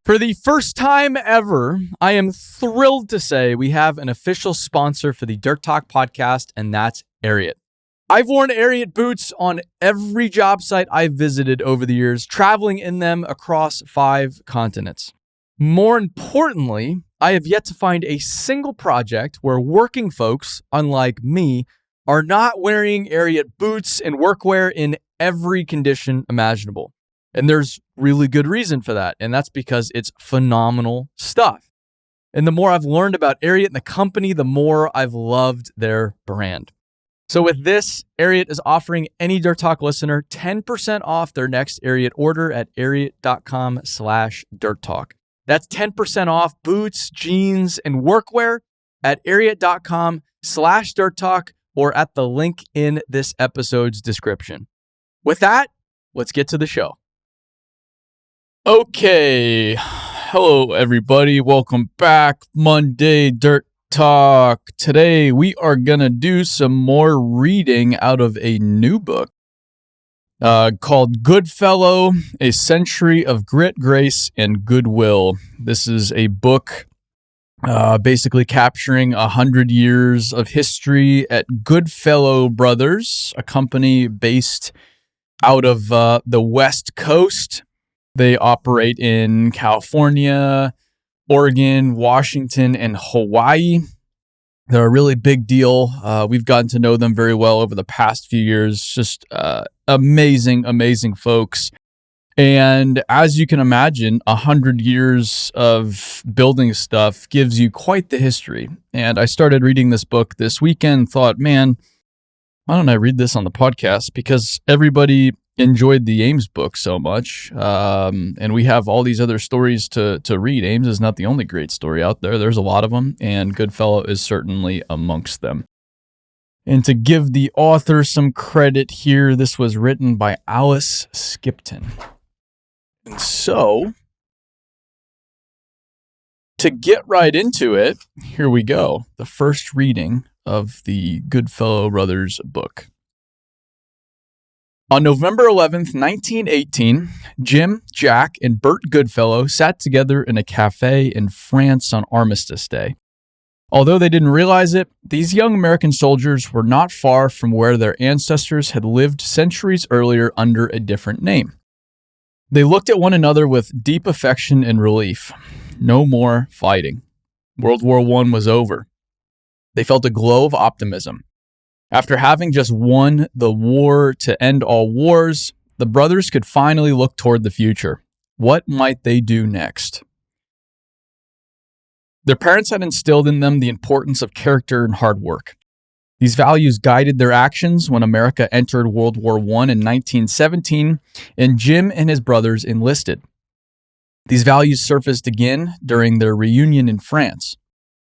For the first time ever, I am thrilled to say we have an official sponsor for the Dirt Talk podcast, and that's Ariat. I've worn Ariat boots on every job site I've visited over the years, traveling in them across 5 continents. More importantly, I have yet to find a single project where working folks, unlike me, are not wearing Ariat boots and workwear in every condition imaginable. And there's really good reason for that, and that's because it's phenomenal stuff. And the more I've learned about Ariat and the company, the more I've loved their brand. So with this, Ariat is offering any Dirt Talk listener 10% off their next Ariat order at ariat.com/dirttalk. That's 10% off boots, jeans, and workwear at ariat.com/dirttalk or at the link in this episode's description. With that, let's get to the show. Okay, hello everybody, welcome back. Monday Dirt Talk. Today we are gonna do some more reading out of a new book called Goodfellow, A Century of Grit, Grace, and Goodwill. This is a book basically capturing 100 years of history at Goodfellow Brothers, a company based out of the West Coast. They operate in California, Oregon, Washington, and Hawaii. They're a really big deal. We've gotten to know them very well over the past few years. Just amazing, amazing folks. And as you can imagine, 100 years of building stuff gives you quite the history. And I started reading this book this weekend, thought, man, why don't I read this on the podcast? Because everybody enjoyed the Ames book so much, and we have all these other stories to read. Ames is not the only great story out there. There's a lot of them, and Goodfellow is certainly amongst them. And to give the author some credit here, this was written by Alice Skipton. And so, to get right into it, here we go. The first reading of the Goodfellow Brothers book. On November 11th, 1918, Jim, Jack, and Bert Goodfellow sat together in a cafe in France on Armistice Day. Although they didn't realize it, these young American soldiers were not far from where their ancestors had lived centuries earlier under a different name. They looked at one another with deep affection and relief. No more fighting. World War I was over. They felt a glow of optimism. After having just won the war to end all wars, the brothers could finally look toward the future. What might they do next? Their parents had instilled in them the importance of character and hard work. These values guided their actions when America entered World War I in 1917, and Jim and his brothers enlisted. These values surfaced again during their reunion in France.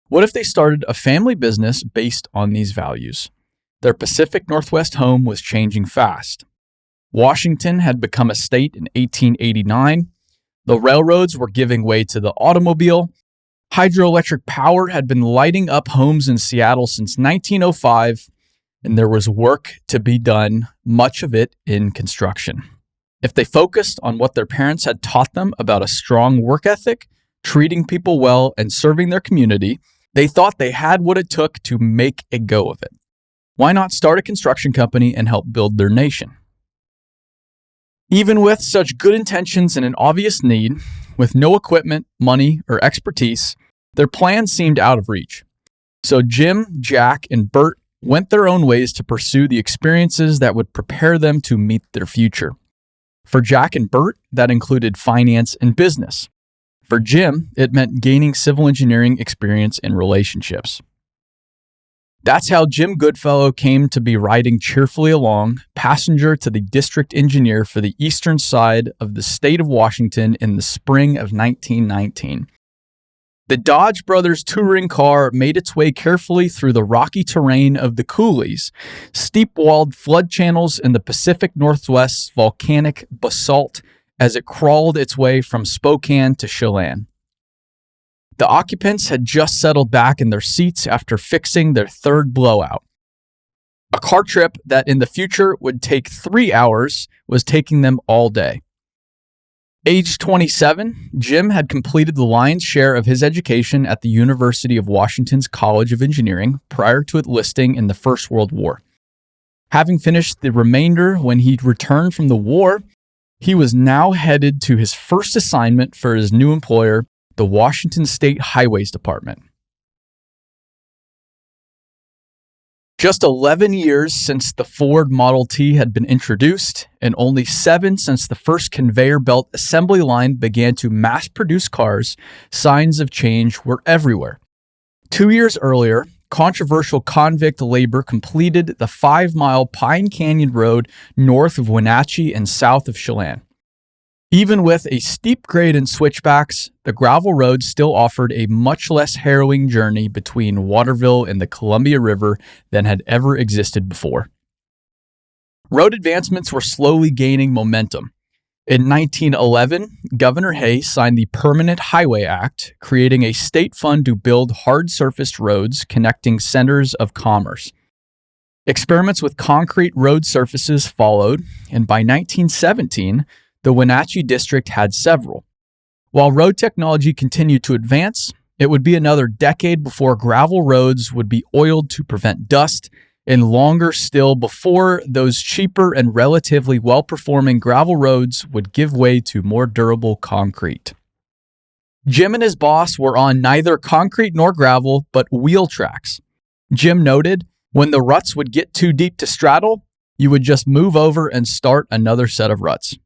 What if they started a family business based on these values? Their Pacific Northwest home was changing fast. Washington had become a state in 1889. The railroads were giving way to the automobile. Hydroelectric power had been lighting up homes in Seattle since 1905, and there was work to be done, much of it in construction. If they focused on what their parents had taught them about a strong work ethic, treating people well, and serving their community, they thought they had what it took to make a go of it. Why not start a construction company and help build their nation? Even with such good intentions and an obvious need, with no equipment, money, or expertise, their plan seemed out of reach. So Jim, Jack, and Bert went their own ways to pursue the experiences that would prepare them to meet their future. For Jack and Bert, that included finance and business. For Jim, it meant gaining civil engineering experience and relationships. That's how Jim Goodfellow came to be riding cheerfully along, passenger to the district engineer for the eastern side of the state of Washington in the spring of 1919. The Dodge Brothers touring car made its way carefully through the rocky terrain of the coulees, steep-walled flood channels in the Pacific Northwest's volcanic basalt as it crawled its way from Spokane to Chelan. The occupants had just settled back in their seats after fixing their third blowout. A car trip that in the future would take 3 hours was taking them all day. Age 27, Jim had completed the lion's share of his education at the University of Washington's College of Engineering prior to enlisting in the First World War. Having finished the remainder when he returned from the war, he was now headed to his first assignment for his new employer, the Washington State Highways Department. Just 11 years since the Ford Model T had been introduced, and only 7 since the first conveyor belt assembly line began to mass-produce cars, signs of change were everywhere. 2 years earlier, controversial convict labor completed the 5-mile Pine Canyon Road north of Wenatchee and south of Chelan. Even with a steep grade and switchbacks, the gravel road still offered a much less harrowing journey between Waterville and the Columbia River than had ever existed before. Road advancements were slowly gaining momentum. In 1911, Governor Hay signed the Permanent Highway Act, creating a state fund to build hard-surfaced roads connecting centers of commerce. Experiments with concrete road surfaces followed, and by 1917, the Wenatchee District had several. While road technology continued to advance, it would be another decade before gravel roads would be oiled to prevent dust, and longer still before those cheaper and relatively well-performing gravel roads would give way to more durable concrete. Jim and his boss were on neither concrete nor gravel, but wheel tracks. Jim noted, when the ruts would get too deep to straddle, you would just move over and start another set of ruts.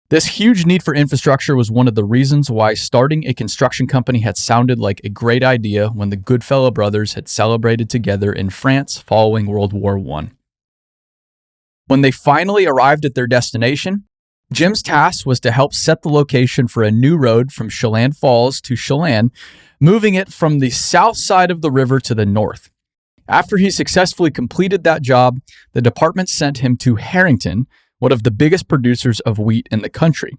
This huge need for infrastructure was one of the reasons why starting a construction company had sounded like a great idea when the Goodfellow brothers had celebrated together in France following World War I. When they finally arrived at their destination, Jim's task was to help set the location for a new road from Chelan Falls to Chelan, moving it from the south side of the river to the north. After he successfully completed that job, the department sent him to Harrington, one of the biggest producers of wheat in the country.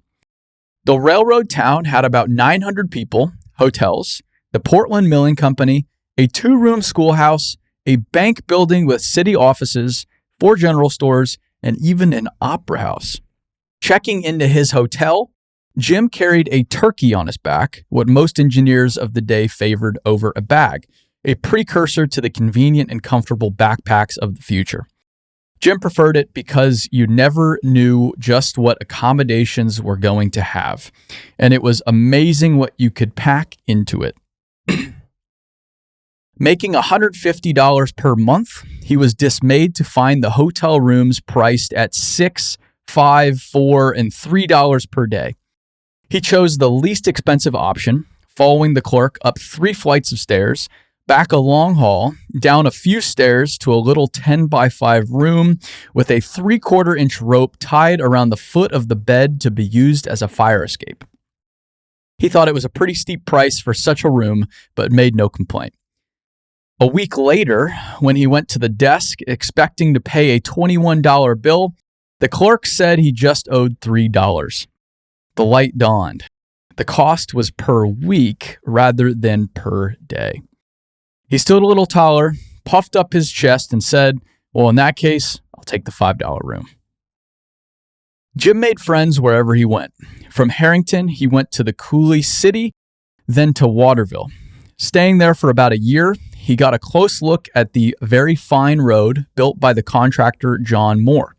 The railroad town had about 900 people, hotels, the Portland Milling Company, a 2-room schoolhouse, a bank building with city offices, 4 general stores, and even an opera house. Checking into his hotel, Jim carried a turkey on his back, what most engineers of the day favored over a bag, a precursor to the convenient and comfortable backpacks of the future. Jim preferred it because you never knew just what accommodations were going to have, and it was amazing what you could pack into it. Making $150 per month, he was dismayed to find the hotel rooms priced at $6, $5, $4, and $3 per day. He chose the least expensive option, following the clerk up 3 flights of stairs, back a long hall, down a few stairs to a little 10-by-5 room with a 3/4-inch rope tied around the foot of the bed to be used as a fire escape. He thought it was a pretty steep price for such a room, but made no complaint. A week later, when he went to the desk expecting to pay a $21 bill, the clerk said he just owed $3. The light dawned. The cost was per week rather than per day. He stood a little taller, puffed up his chest, and said, well, in that case, I'll take the $5 room. Jim made friends wherever he went. From Harrington, he went to the Coulee City, then to Waterville. Staying there for about a year, he got a close look at the very fine road built by the contractor John Moore.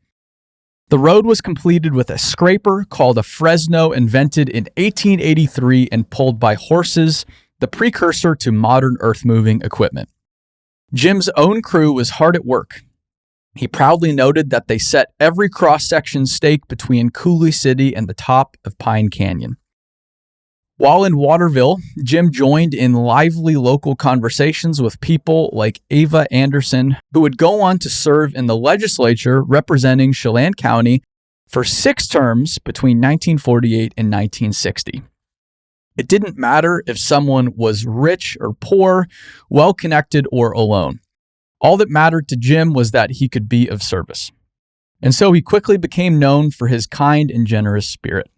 The road was completed with a scraper called a Fresno, invented in 1883 and pulled by horses, the precursor to modern earth-moving equipment. Jim's own crew was hard at work. He proudly noted that they set every cross-section stake between Coulee City and the top of Pine Canyon. While in Waterville, Jim joined in lively local conversations with people like Ava Anderson, who would go on to serve in the legislature representing Chelan County for 6 terms between 1948 and 1960. It didn't matter if someone was rich or poor, well-connected or alone. All that mattered to Jim was that he could be of service. And so he quickly became known for his kind and generous spirit.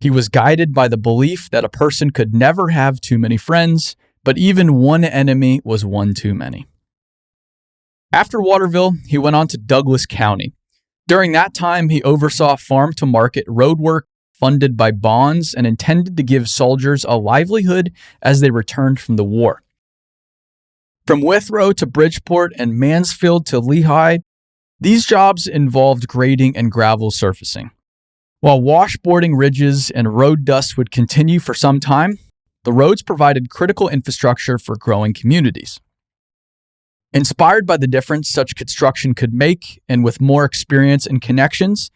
He was guided by the belief that a person could never have too many friends, but even one enemy was one too many. After Waterville, he went on to Douglas County. During that time, he oversaw farm-to-market road work, funded by bonds and intended to give soldiers a livelihood as they returned from the war. From Withrow to Bridgeport and Mansfield to Lehigh, these jobs involved grading and gravel surfacing. While washboarding ridges and road dust would continue for some time, the roads provided critical infrastructure for growing communities. Inspired by the difference such construction could make, and with more experience and connections,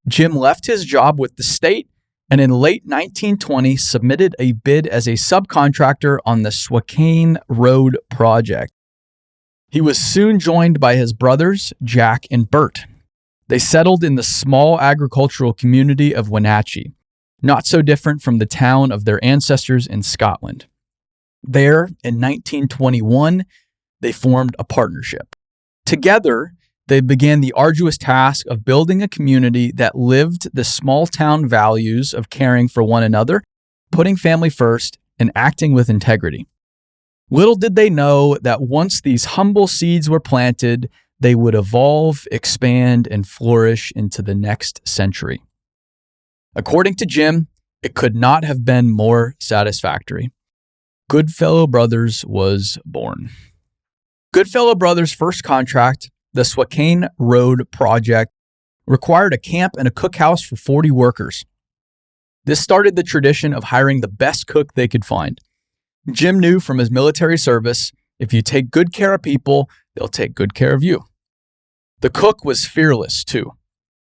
Jim left his job with the state and in late 1920 submitted a bid as a subcontractor on the Spokane Road project. He was soon joined by his brothers, Jack and Bert. They settled in the small agricultural community of Wenatchee, not so different from the town of their ancestors in Scotland. There, in 1921, they formed a partnership. Together, they began the arduous task of building a community that lived the small-town values of caring for one another, putting family first, and acting with integrity. Little did they know that once these humble seeds were planted, they would evolve, expand, and flourish into the next century. According to Jim, it could not have been more satisfactory. Goodfellow Brothers was born. Goodfellow Brothers' first contract, the Spokane Road project, required a camp and a cookhouse for 40 workers. This started the tradition of hiring the best cook they could find. Jim knew from his military service, if you take good care of people, they'll take good care of you. The cook was fearless, too.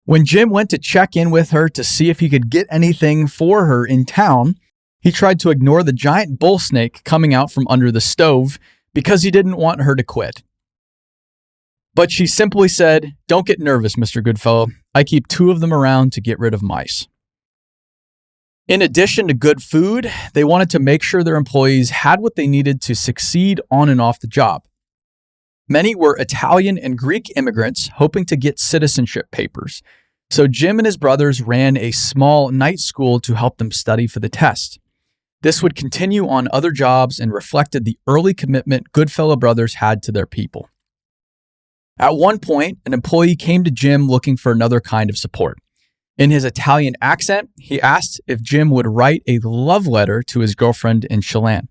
When Jim went to check in with her to see if he could get anything for her in town, he tried to ignore the giant bull snake coming out from under the stove because he didn't want her to quit. But she simply said, "Don't get nervous, Mr. Goodfellow. I keep 2 of them around to get rid of mice." In addition to good food, they wanted to make sure their employees had what they needed to succeed on and off the job. Many were Italian and Greek immigrants hoping to get citizenship papers, so Jim and his brothers ran a small night school to help them study for the test. This would continue on other jobs and reflected the early commitment Goodfellow Brothers had to their people. At one point, an employee came to Jim looking for another kind of support. In his Italian accent, he asked if Jim would write a love letter to his girlfriend in Chelan.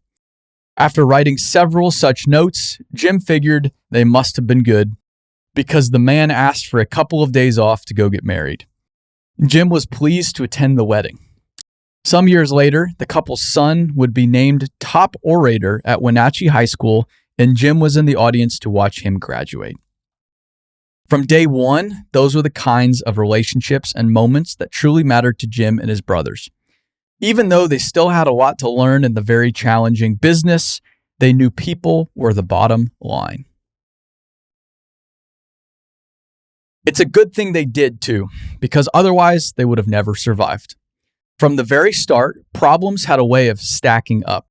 After writing several such notes, Jim figured they must have been good because the man asked for a couple of days off to go get married. Jim was pleased to attend the wedding. Some years later, the couple's son would be named top orator at Wenatchee High School, and Jim was in the audience to watch him graduate. From day one, those were the kinds of relationships and moments that truly mattered to Jim and his brothers. Even though they still had a lot to learn in the very challenging business, they knew people were the bottom line. It's a good thing they did too, because otherwise they would have never survived. From the very start, problems had a way of stacking up.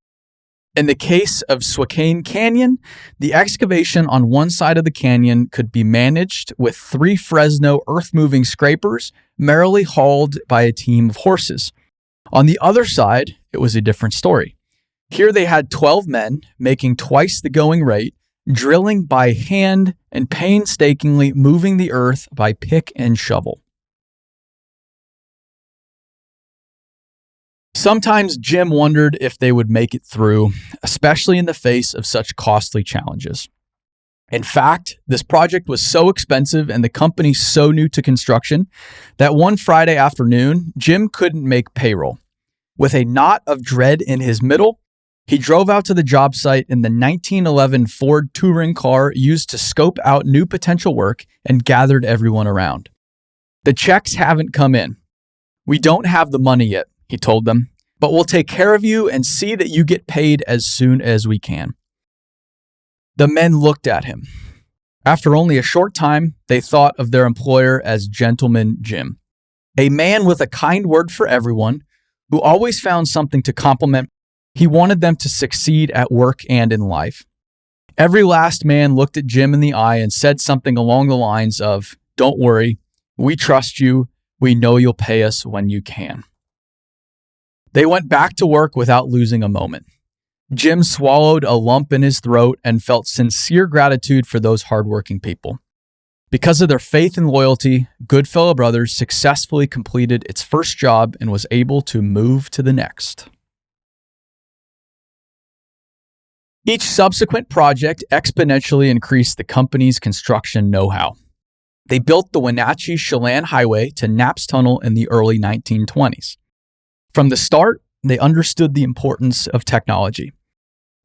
In the case of Spokane Canyon, the excavation on one side of the canyon could be managed with 3 Fresno earth-moving scrapers merrily hauled by a team of horses. On the other side, it was a different story. Here they had 12 men making twice the going rate, drilling by hand and painstakingly moving the earth by pick and shovel. Sometimes Jim wondered if they would make it through, especially in the face of such costly challenges. In fact, this project was so expensive and the company so new to construction that one Friday afternoon, Jim couldn't make payroll. With a knot of dread in his middle, he drove out to the job site in the 1911 Ford touring car used to scope out new potential work and gathered everyone around. "The checks haven't come in. We don't have the money yet," he told them, "but we'll take care of you and see that you get paid as soon as we can." The men looked at him. After only a short time, they thought of their employer as Gentleman Jim, a man with a kind word for everyone, who always found something to compliment. He wanted them to succeed at work and in life. Every last man looked at Jim in the eye and said something along the lines of, "Don't worry, we trust you. We know you'll pay us when you can." They went back to work without losing a moment. Jim swallowed a lump in his throat and felt sincere gratitude for those hardworking people. Because of their faith and loyalty, Goodfellow Brothers successfully completed its first job and was able to move to the next. Each subsequent project exponentially increased the company's construction know-how. They built the Wenatchee-Chelan Highway to Knapp's Tunnel in the early 1920s. From the start, they understood the importance of technology.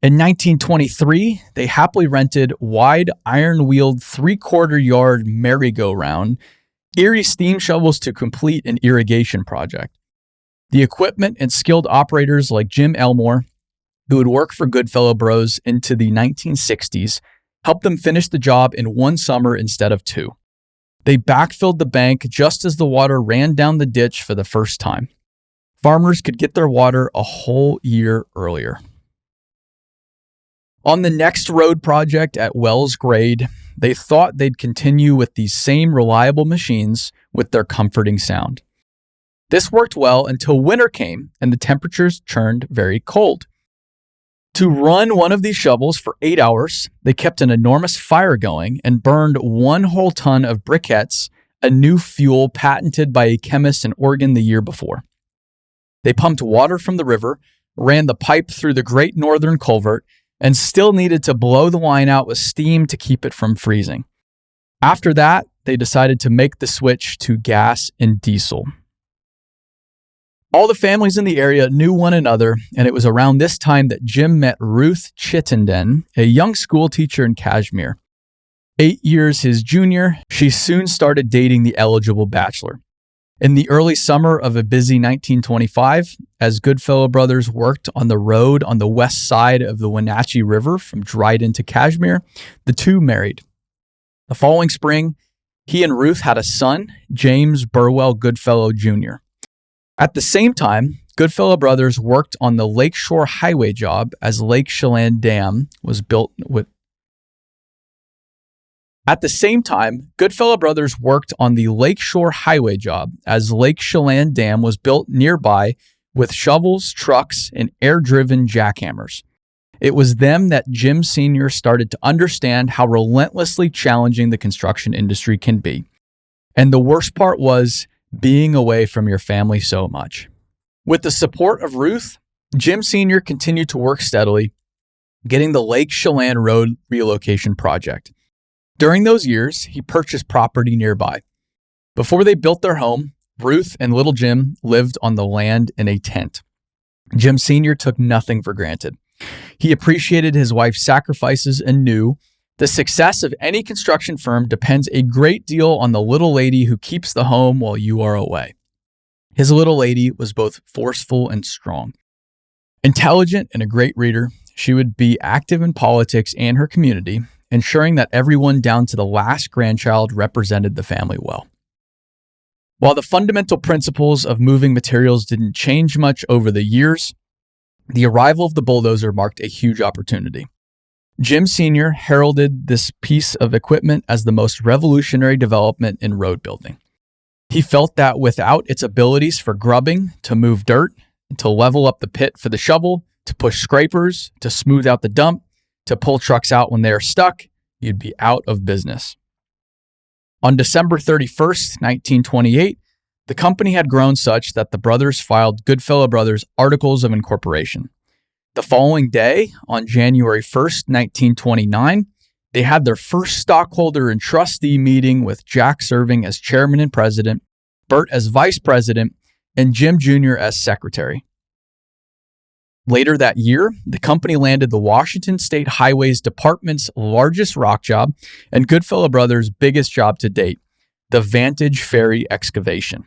In 1923, they happily rented wide iron-wheeled 3/4-yard merry-go-round Erie steam shovels to complete an irrigation project. The equipment and skilled operators like Jim Elmore, who would work for Goodfellow Bros into the 1960s, helped them finish the job in one summer instead of two. They backfilled the bank just as the water ran down the ditch for the first time. Farmers could get their water a whole year earlier. On the next road project at Wells Grade, they thought they'd continue with these same reliable machines with their comforting sound. This worked well until winter came and the temperatures turned very cold. To run one of these shovels for 8 hours, they kept an enormous fire going and burned 1 whole ton of briquettes, a new fuel patented by a chemist in Oregon the year before. They pumped water from the river, ran the pipe through the Great Northern Culvert, and still needed to blow the wine out with steam to keep it from freezing. After that, they decided to make the switch to gas and diesel. All the families in the area knew one another, and it was around this time that Jim met Ruth Chittenden, a young school teacher in Kashmir. 8 years his junior, she soon started dating the eligible bachelor. In the early summer of a busy 1925, as Goodfellow Brothers worked on the road on the west side of the Wenatchee River from Dryden to Kashmir, the two married. The following spring, he and Ruth had a son, James Burwell Goodfellow Jr. At the same time, Goodfellow Brothers worked on the Lakeshore Highway job as Lake Chelan Dam was built with. At the same time, Goodfellow Brothers worked on the Lakeshore Highway job as Lake Chelan Dam was built nearby with shovels, trucks, and air-driven jackhammers. It was then that Jim Sr. started to understand how relentlessly challenging the construction industry can be. And the worst part was being away from your family so much. With the support of Ruth, Jim Sr. continued to work steadily, getting the Lake Chelan Road relocation project. During those years, he purchased property nearby. Before they built their home, Ruth and little Jim lived on the land in a tent. Jim Sr. took nothing for granted. He appreciated his wife's sacrifices and knew the success of any construction firm depends a great deal on the little lady who keeps the home while you are away. His little lady was both forceful and strong. Intelligent and a great reader, she would be active in politics and her community, ensuring that everyone down to the last grandchild represented the family well. While the fundamental principles of moving materials didn't change much over the years, the arrival of the bulldozer marked a huge opportunity. Jim Sr. heralded this piece of equipment as the most revolutionary development in road building. He felt that without its abilities for grubbing, to move dirt, to level up the pit for the shovel, to push scrapers, to smooth out the dump, to pull trucks out when they are stuck, you'd be out of business. On December 31st, 1928, the company had grown such that the brothers filed Goodfellow Brothers Articles of Incorporation. The following day, on January 1st, 1929, they had their first stockholder and trustee meeting with Jack serving as chairman and president, Bert as vice president, and Jim Jr. as secretary. Later that year, the company landed the Washington State Highways Department's largest rock job and Goodfellow Brothers' biggest job to date, the Vantage Ferry excavation.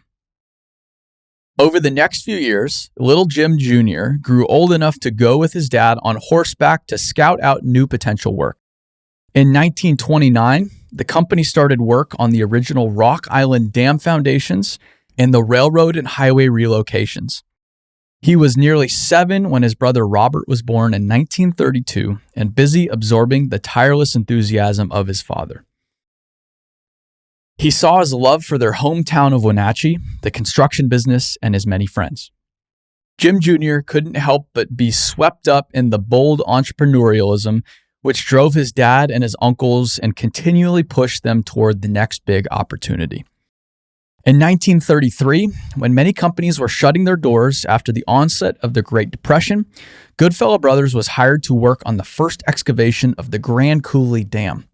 Over the next few years, little Jim Jr. grew old enough to go with his dad on horseback to scout out new potential work. In 1929, the company started work on the original Rock Island Dam foundations and the railroad and highway relocations. He was nearly 7 when his brother Robert was born in 1932 and busy absorbing the tireless enthusiasm of his father. He saw his love for their hometown of Wenatchee, the construction business, and his many friends. Jim Jr. couldn't help but be swept up in the bold entrepreneurialism which drove his dad and his uncles and continually pushed them toward the next big opportunity. In 1933, when many companies were shutting their doors after the onset of the Great Depression, Goodfellow Brothers was hired to work on the first excavation of the Grand Coulee Dam.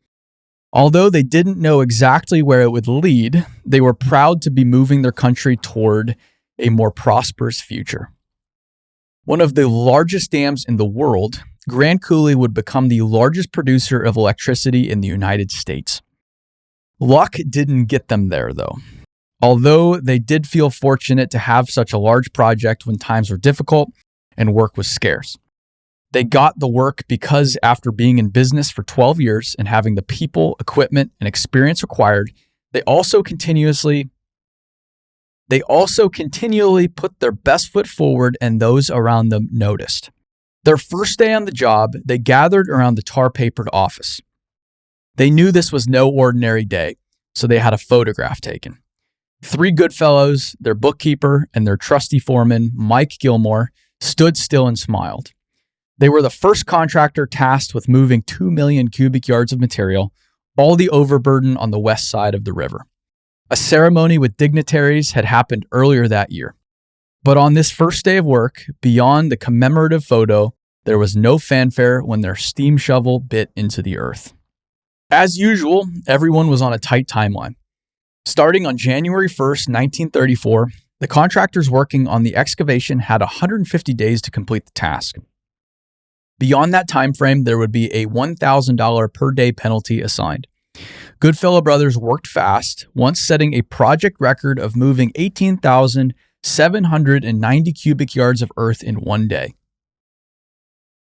Although they didn't know exactly where it would lead, they were proud to be moving their country toward a more prosperous future. One of the largest dams in the world, Grand Coulee would become the largest producer of electricity in the United States. Luck didn't get them there, though. Although they did feel fortunate to have such a large project when times were difficult and work was scarce. They got the work because after being in business for 12 years and having the people, equipment, and experience required, they also continually put their best foot forward and those around them noticed. Their first day on the job, they gathered around the tar-papered office. They knew this was no ordinary day, so they had a photograph taken. 3 Goodfellows, their bookkeeper, and their trusty foreman, Mike Gilmore, stood still and smiled. They were the first contractor tasked with moving 2 million cubic yards of material, all the overburden on the west side of the river. A ceremony with dignitaries had happened earlier that year. But on this first day of work, beyond the commemorative photo, there was no fanfare when their steam shovel bit into the earth. As usual, everyone was on a tight timeline. Starting on January 1st, 1934, the contractors working on the excavation had 150 days to complete the task. Beyond that time frame, there would be a $1,000 per day penalty assigned. Goodfellow Brothers worked fast, once setting a project record of moving 18,790 cubic yards of earth in one day.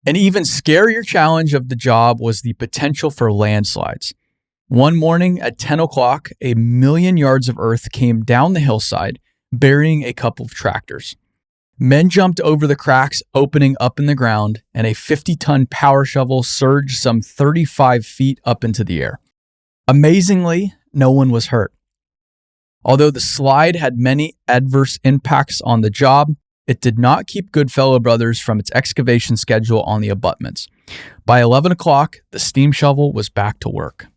An even scarier challenge of the job was the potential for landslides. One morning at 10 o'clock, 1 million yards of earth came down the hillside, burying a couple of tractors. Men jumped over the cracks opening up in the ground, and a 50-ton power shovel surged some 35 feet up into the air. Amazingly, no one was hurt. Although the slide had many adverse impacts on the job, it did not keep Goodfellow Brothers from its excavation schedule on the abutments. By 11 o'clock, the steam shovel was back to work.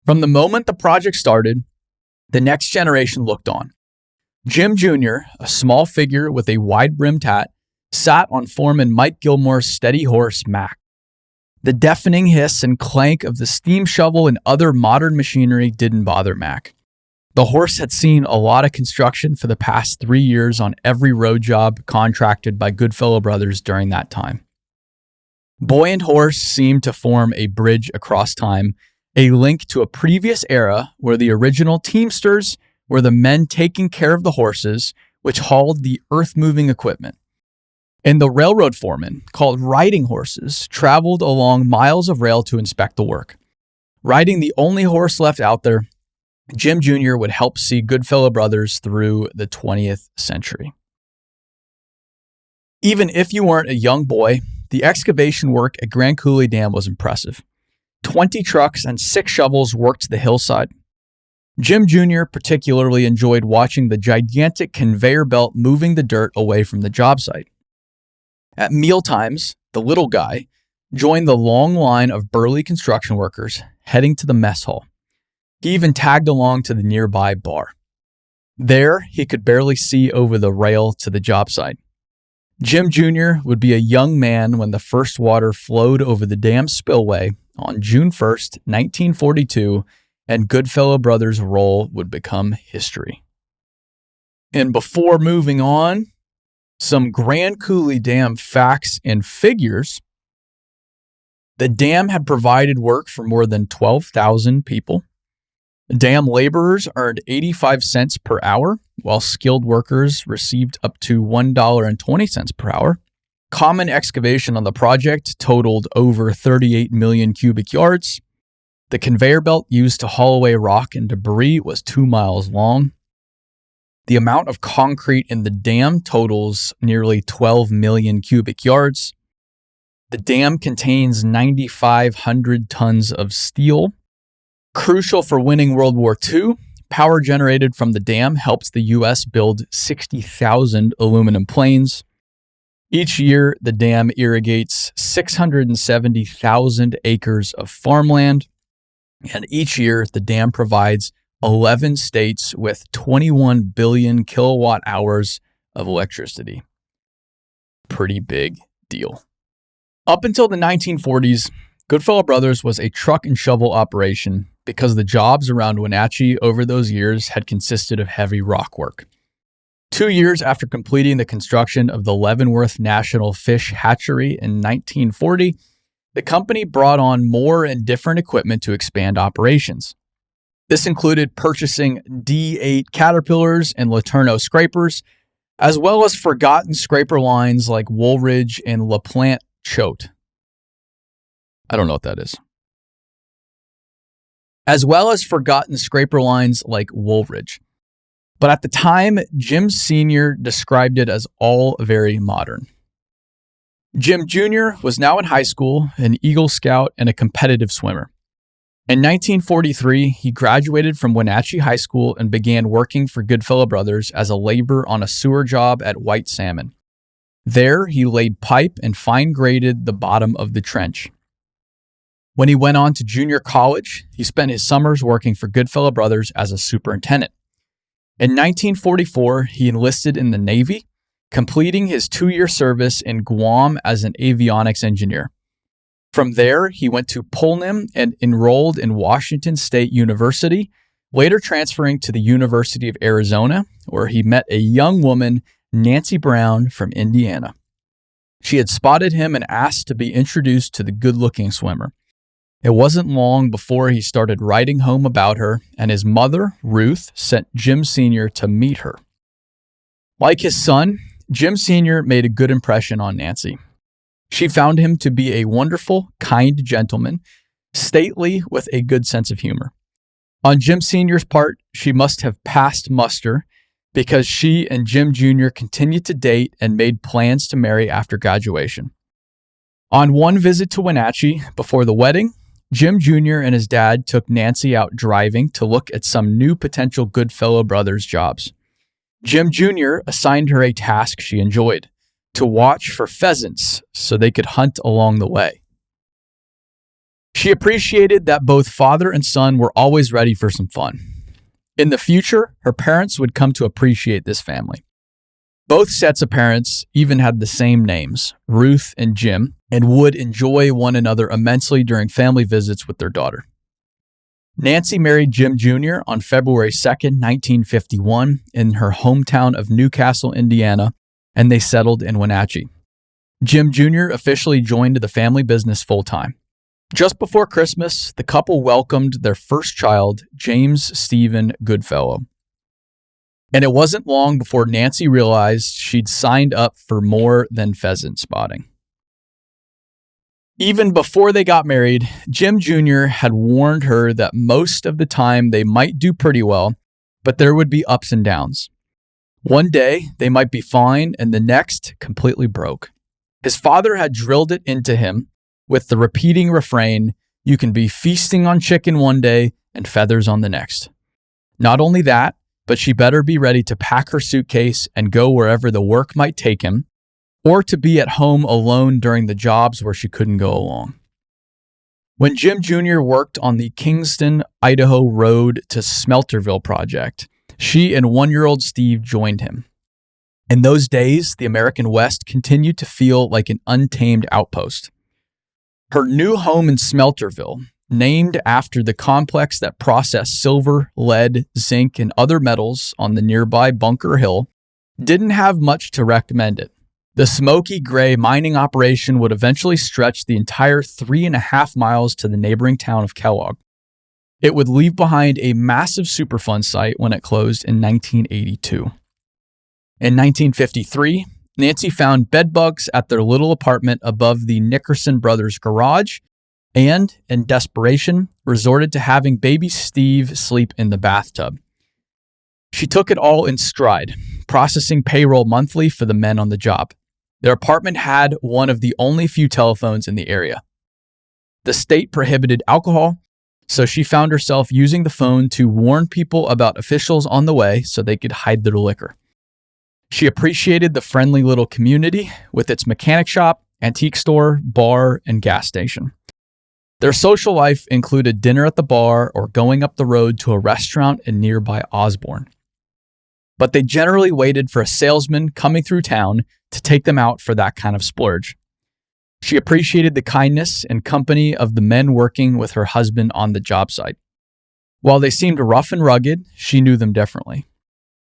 From the moment the project started, the next generation looked on. Jim Jr., a small figure with a wide-brimmed hat, sat on foreman Mike Gilmore's steady horse, Mac. The deafening hiss and clank of the steam shovel and other modern machinery didn't bother Mac. The horse had seen a lot of construction for the past 3 years on every road job contracted by Goodfellow Brothers during that time. Boy and horse seemed to form a bridge across time, a link to a previous era where the original teamsters were the men taking care of the horses, which hauled the earth-moving equipment. And the railroad foremen, called riding horses, traveled along miles of rail to inspect the work. Riding the only horse left out there, Jim Jr. would help see Goodfellow Brothers through the 20th century. Even if you weren't a young boy, the excavation work at Grand Coulee Dam was impressive. 20 trucks and 6 shovels worked the hillside. Jim Jr. particularly enjoyed watching the gigantic conveyor belt moving the dirt away from the job site. At mealtimes, the little guy joined the long line of burly construction workers heading to the mess hall. He even tagged along to the nearby bar. There, he could barely see over the rail to the job site. Jim Jr. would be a young man when the first water flowed over the dam spillway on June 1st, 1942, and Goodfellow Brothers' role would become history. And before moving on, some Grand Coulee Dam facts and figures. The dam had provided work for more than 12,000 people. Dam laborers earned 85 cents per hour, while skilled workers received up to $1.20 per hour. Common excavation on the project totaled over 38 million cubic yards. The conveyor belt used to haul away rock and debris was 2 miles long. The amount of concrete in the dam totals nearly 12 million cubic yards. The dam contains 9,500 tons of steel. Crucial for winning World War II, power generated from the dam helped the U.S. build 60,000 aluminum planes. Each year, the dam irrigates 670,000 acres of farmland, and each year, the dam provides 11 states with 21 billion kilowatt hours of electricity. Pretty big deal. Up until the 1940s, Goodfellow Brothers was a truck and shovel operation because the jobs around Wenatchee over those years had consisted of heavy rock work. 2 years after completing the construction of the Leavenworth National Fish Hatchery in 1940, the company brought on more and different equipment to expand operations. This included purchasing D8 Caterpillars and Letourneau scrapers, as well as forgotten scraper lines like Woolridge and LaPlante Choate. I don't know what that is. As well as forgotten scraper lines like Woolridge. But at the time, Jim Sr. described it as all very modern. Jim Jr. was now in high school, an Eagle Scout, and a competitive swimmer. In 1943, he graduated from Wenatchee High School and began working for Goodfellow Brothers as a laborer on a sewer job at White Salmon. There, he laid pipe and fine-graded the bottom of the trench. When he went on to junior college, he spent his summers working for Goodfellow Brothers as a superintendent. In 1944, he enlisted in the Navy, completing his 2-year service in Guam as an avionics engineer. From there, he went to Pulnam and enrolled in Washington State University, later transferring to the University of Arizona, where he met a young woman, Nancy Brown, from Indiana. She had spotted him and asked to be introduced to the good-looking swimmer. It wasn't long before he started writing home about her, and his mother, Ruth, sent Jim Sr. to meet her. Like his son, Jim Sr. made a good impression on Nancy. She found him to be a wonderful, kind gentleman, stately with a good sense of humor. On Jim Sr.'s part, she must have passed muster because she and Jim Jr. continued to date and made plans to marry after graduation. On one visit to Wenatchee before the wedding, Jim Jr. and his dad took Nancy out driving to look at some new potential Goodfellow Brothers jobs. Jim Jr. assigned her a task she enjoyed, to watch for pheasants so they could hunt along the way. She appreciated that both father and son were always ready for some fun. In the future, her parents would come to appreciate this family. Both sets of parents even had the same names, Ruth and Jim, and would enjoy one another immensely during family visits with their daughter. Nancy married Jim Jr. on February 2nd, 1951, in her hometown of Newcastle, Indiana, and they settled in Wenatchee. Jim Jr. officially joined the family business full-time. Just before Christmas, the couple welcomed their first child, James Stephen Goodfellow. And it wasn't long before Nancy realized she'd signed up for more than pheasant spotting. Even before they got married, Jim Jr. had warned her that most of the time they might do pretty well, but there would be ups and downs. One day, they might be fine, and the next, completely broke. His father had drilled it into him with the repeating refrain, "You can be feasting on chicken one day and feathers on the next." Not only that, but she better be ready to pack her suitcase and go wherever the work might take him, or to be at home alone during the jobs where she couldn't go along. When Jim Jr. worked on the Kingston, Idaho Road to Smelterville project, she and 1-year-old Steve joined him. In those days, the American West continued to feel like an untamed outpost. Her new home in Smelterville, named after the complex that processed silver, lead, zinc, and other metals on the nearby Bunker Hill, didn't have much to recommend it. The smoky gray mining operation would eventually stretch the entire 3.5 miles to the neighboring town of Kellogg. It would leave behind a massive Superfund site when it closed in 1982. In 1953, Nancy found bedbugs at their little apartment above the Nickerson Brothers garage and, in desperation, resorted to having baby Steve sleep in the bathtub. She took it all in stride, processing payroll monthly for the men on the job. Their apartment had one of the only few telephones in the area. The state prohibited alcohol, so she found herself using the phone to warn people about officials on the way so they could hide their liquor. She appreciated the friendly little community with its mechanic shop, antique store, bar, and gas station. Their social life included dinner at the bar or going up the road to a restaurant in nearby Osborne. But they generally waited for a salesman coming through town to take them out for that kind of splurge. She appreciated the kindness and company of the men working with her husband on the job site. While they seemed rough and rugged, she knew them differently.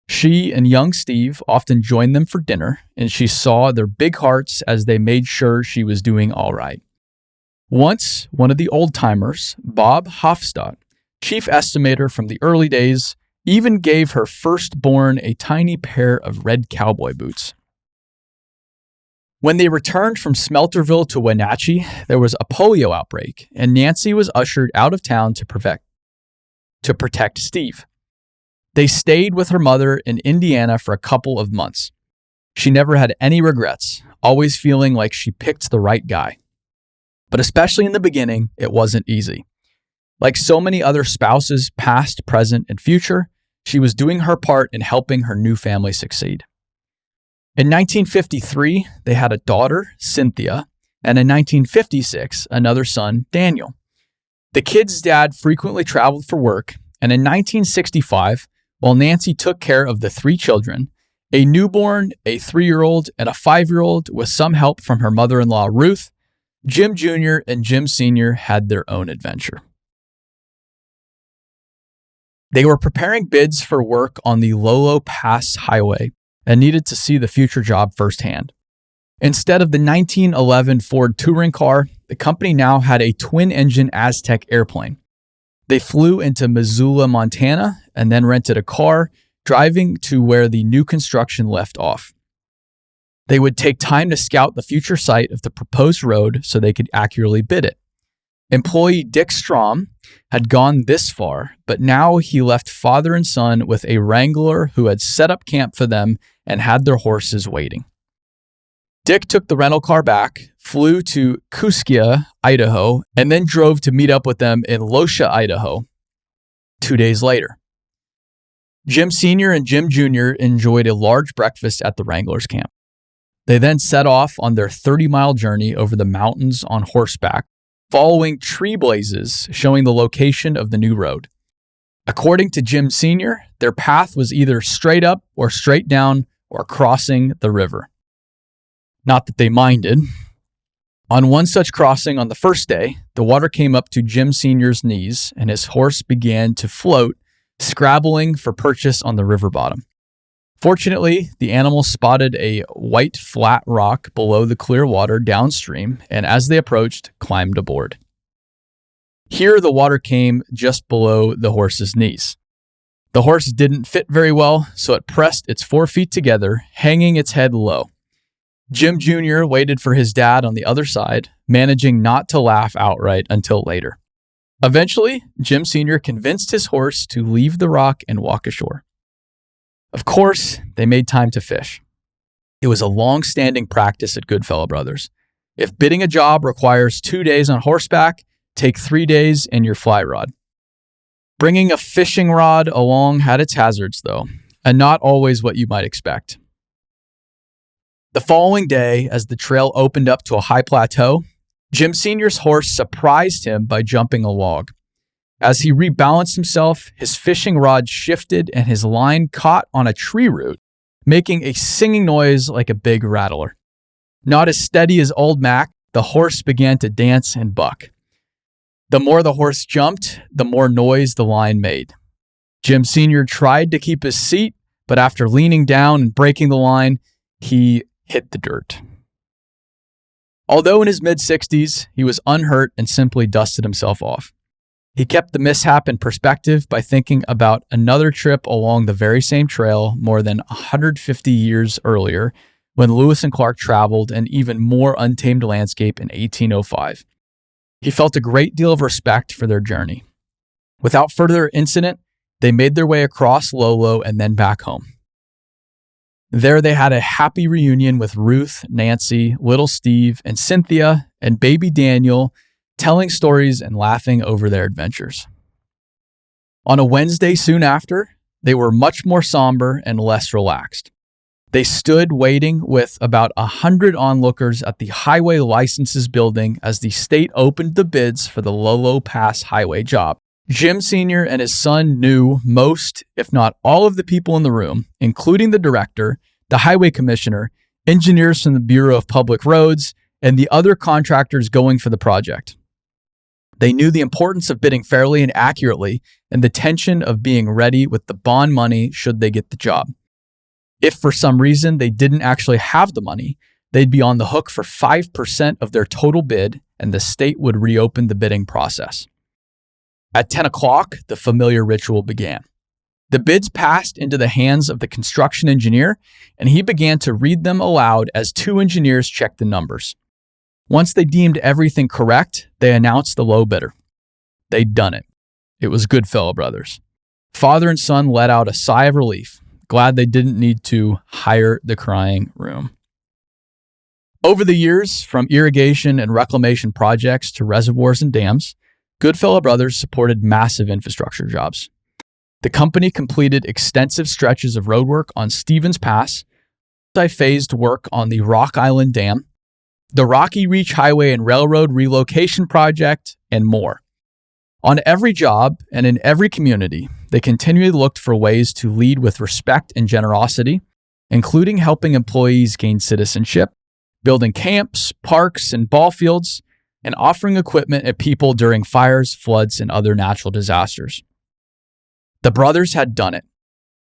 She and young Steve often joined them for dinner, and she saw their big hearts as they made sure she was doing all right. Once, one of the old-timers, Bob Hofstadt, chief estimator from the early days, even gave her firstborn a tiny pair of red cowboy boots. When they returned from Smelterville to Wenatchee, there was a polio outbreak, and Nancy was ushered out of town to protect Steve. They stayed with her mother in Indiana for a couple of months. She never had any regrets, always feeling like she picked the right guy. But especially in the beginning, it wasn't easy. Like so many other spouses, past, present, and future, she was doing her part in helping her new family succeed. In 1953, they had a daughter, Cynthia, and in 1956, another son, Daniel. The kid's dad frequently traveled for work, and in 1965, while Nancy took care of the 3 children, a newborn, a 3-year-old, and a 5-year-old with some help from her mother-in-law, Ruth, Jim Jr. and Jim Sr. had their own adventure. They were preparing bids for work on the Lolo Pass Highway and needed to see the future job firsthand. Instead of the 1911 Ford touring car, the company now had a twin-engine Aztec airplane. They flew into Missoula, Montana, and then rented a car, driving to where the new construction left off. They would take time to scout the future site of the proposed road so they could accurately bid it. Employee Dick Strom had gone this far, but now he left father and son with a wrangler who had set up camp for them and had their horses waiting. Dick took the rental car back, flew to Kuskia, Idaho, and then drove to meet up with them in Losha, Idaho, 2 days later. Jim Sr. and Jim Jr. enjoyed a large breakfast at the Wranglers' camp. They then set off on their 30-mile journey over the mountains on horseback, following tree blazes showing the location of the new road. According to Jim Sr., their path was either straight up or straight down or crossing the river. Not that they minded. On one such crossing on the first day, the water came up to Jim Sr.'s knees and his horse began to float, scrabbling for purchase on the river bottom. Fortunately, the animal spotted a white flat rock below the clear water downstream and as they approached, climbed aboard. Here, the water came just below the horse's knees. The horse didn't fit very well, so it pressed its 4 feet together, hanging its head low. Jim Jr. waited for his dad on the other side, managing not to laugh outright until later. Eventually, Jim Sr. convinced his horse to leave the rock and walk ashore. Of course, they made time to fish. It was a long-standing practice at Goodfellow Brothers. If bidding a job requires 2 days on horseback, take 3 days in your fly rod. Bringing a fishing rod along had its hazards, though, and not always what you might expect. The following day, as the trail opened up to a high plateau, Jim Sr.'s horse surprised him by jumping a log. As he rebalanced himself, his fishing rod shifted and his line caught on a tree root, making a singing noise like a big rattler. Not as steady as old Mac, the horse began to dance and buck. The more the horse jumped, the more noise the line made. Jim Sr. tried to keep his seat, but after leaning down and breaking the line, he hit the dirt. Although in his mid-60s, he was unhurt and simply dusted himself off. He kept the mishap in perspective by thinking about another trip along the very same trail more than 150 years earlier when Lewis and Clark traveled an even more untamed landscape in 1805. He felt a great deal of respect for their journey. Without further incident, they made their way across Lolo and then back home. There they had a happy reunion with Ruth, Nancy, little Steve, and Cynthia, and baby Daniel, telling stories and laughing over their adventures. On a Wednesday soon after, they were much more somber and less relaxed. They stood waiting with about 100 onlookers at the highway licenses building as the state opened the bids for the Lolo Pass highway job. Jim Sr. and his son knew most, if not all, of the people in the room, including the director, the highway commissioner, engineers from the Bureau of Public Roads, and the other contractors going for the project. They knew the importance of bidding fairly and accurately and the tension of being ready with the bond money should they get the job. If for some reason they didn't actually have the money, they'd be on the hook for 5% of their total bid, and the state would reopen the bidding process. At 10 o'clock, the familiar ritual began. The bids passed into the hands of the construction engineer, and he began to read them aloud as two engineers checked the numbers. Once they deemed everything correct, they announced the low bidder. They'd done it. It was Goodfellow brothers. Father and son let out a sigh of relief, glad they didn't need to hire the crying room. Over the years, from irrigation and reclamation projects to reservoirs and dams, Goodfellow brothers supported massive infrastructure jobs. The company completed extensive stretches of roadwork on Stevens Pass, multi-phased work on the Rock Island Dam, the Rocky Reach Highway and Railroad Relocation Project, and more. On every job and in every community, they continually looked for ways to lead with respect and generosity, including helping employees gain citizenship, building camps, parks, and ball fields, and offering equipment at people during fires, floods, and other natural disasters. The brothers had done it.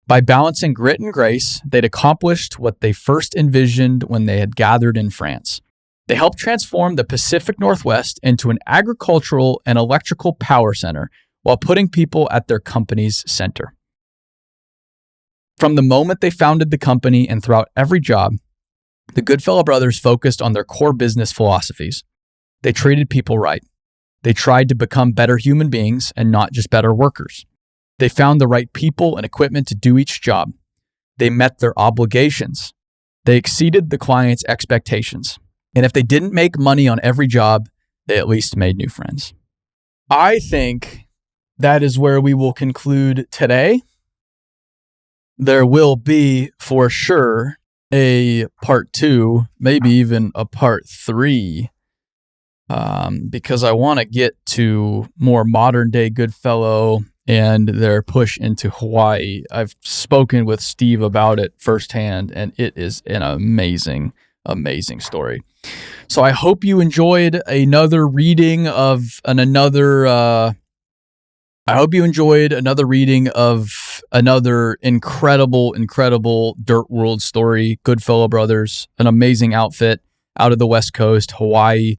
By balancing grit and grace, they'd accomplished what they first envisioned when they had gathered in France. They helped transform the Pacific Northwest into an agricultural and electrical power center while putting people at their company's center. From the moment they founded the company and throughout every job, the Goodfellow brothers focused on their core business philosophies. They treated people right. They tried to become better human beings and not just better workers. They found the right people and equipment to do each job. They met their obligations. They exceeded the client's expectations. And if they didn't make money on every job, they at least made new friends. I think that is where we will conclude today. There will be, for sure, a part 2, maybe even a part 3, because I want to get to more modern day Goodfellow and their push into Hawaii. I've spoken with Steve about it firsthand, and it is an amazing story. So I hope you enjoyed another reading of another incredible dirt world story. Goodfellow brothers, an amazing outfit out of the West Coast, Hawaii.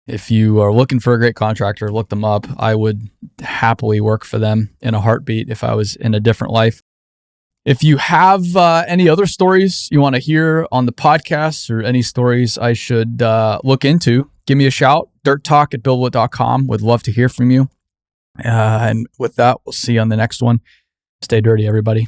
If you are looking for a great contractor, look them up. I would happily work for them in a heartbeat if I was in a different life. If you have any other stories you want to hear on the podcast or any stories I should look into, give me a shout. dirttalk@billwood.com. Would love to hear from you. And with that, we'll see you on the next one. Stay dirty, everybody.